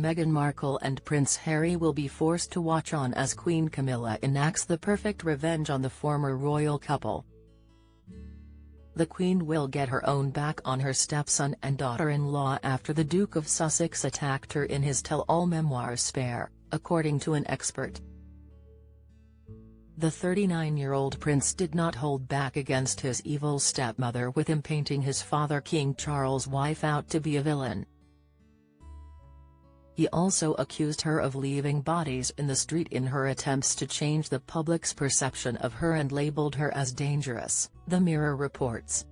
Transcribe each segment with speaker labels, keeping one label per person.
Speaker 1: Meghan Markle and Prince Harry will be forced to watch on as Queen Camilla enacts the perfect revenge on the former royal couple. The Queen will get her own back on her stepson and daughter-in-law after the Duke of Sussex attacked her in his tell-all memoir Spare, according to an expert. The 39-year-old prince did not hold back against his evil stepmother, with him painting his father King Charles' wife out to be a villain. He also accused her of leaving bodies in the street in her attempts to change the public's perception of her and labeled her as dangerous, the Mirror reports.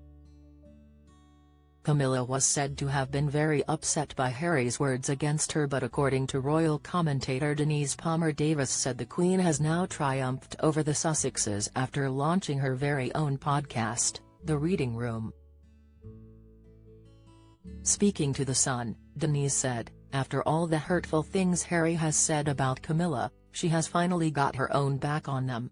Speaker 1: Camilla was said to have been very upset by Harry's words against her, but according to royal commentator Denise Palmer-Davis said the Queen has now triumphed over the Sussexes after launching her very own podcast, The Reading Room. Speaking to The Sun, Denise said, "After all the hurtful things Harry has said about Camilla, she has finally got her own back on them.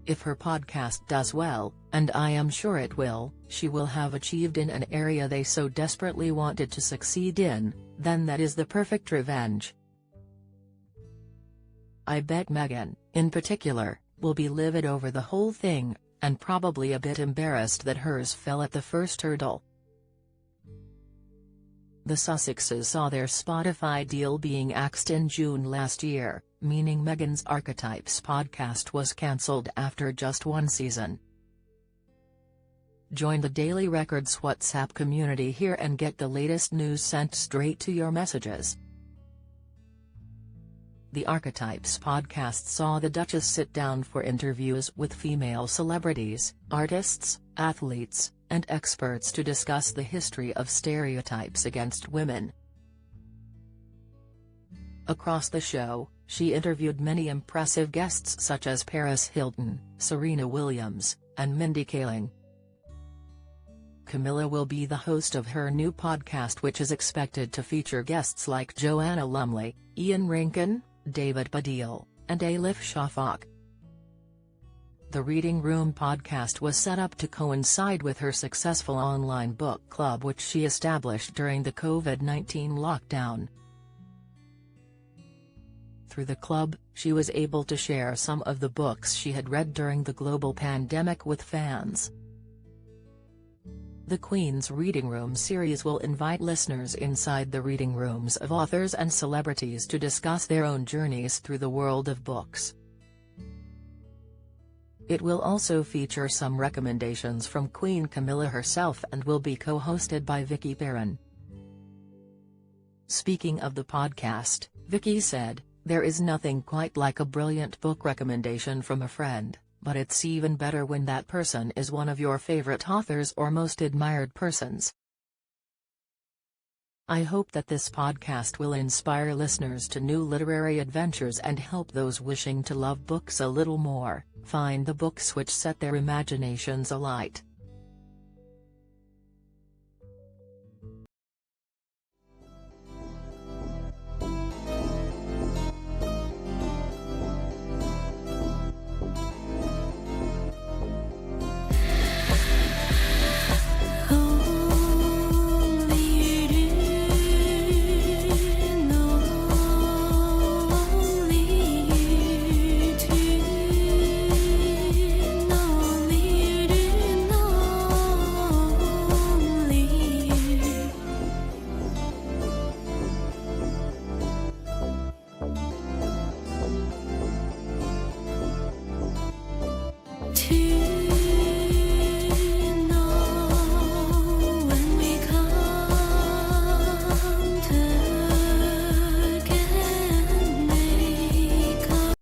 Speaker 1: If her podcast does well, and I am sure it will, she will have achieved in an area they so desperately wanted to succeed in, then that is the perfect revenge. I bet Meghan, in particular, will be livid over the whole thing, and probably a bit embarrassed that hers fell at the first hurdle." The Sussexes saw their Spotify deal being axed in June last year, meaning Meghan's Archetypes podcast was cancelled after just one season. Join the Daily Records WhatsApp community here and get the latest news sent straight to your messages. The Archetypes podcast saw the Duchess sit down for interviews with female celebrities, artists, athletes, and experts to discuss the history of stereotypes against women. Across the show, she interviewed many impressive guests such as Paris Hilton, Serena Williams, and Mindy Kaling. Camilla will be the host of her new podcast, which is expected to feature guests like Joanna Lumley, Ian Rankin, David Baddiel, and Alif Shafak. The Reading Room podcast was set up to coincide with her successful online book club, which she established during the COVID-19 lockdown. Through the club, she was able to share some of the books she had read during the global pandemic with fans. The Queen's Reading Room series will invite listeners inside the reading rooms of authors and celebrities to discuss their own journeys through the world of books. It will also feature some recommendations from Queen Camilla herself and will be co-hosted by Vicky Perrin. Speaking of the podcast, Vicky said, "There is nothing quite like a brilliant book recommendation from a friend, but it's even better when that person is one of your favorite authors or most admired persons. I hope that this podcast will inspire listeners to new literary adventures and help those wishing to love books a little more, find the books which set their imaginations alight."
Speaker 2: To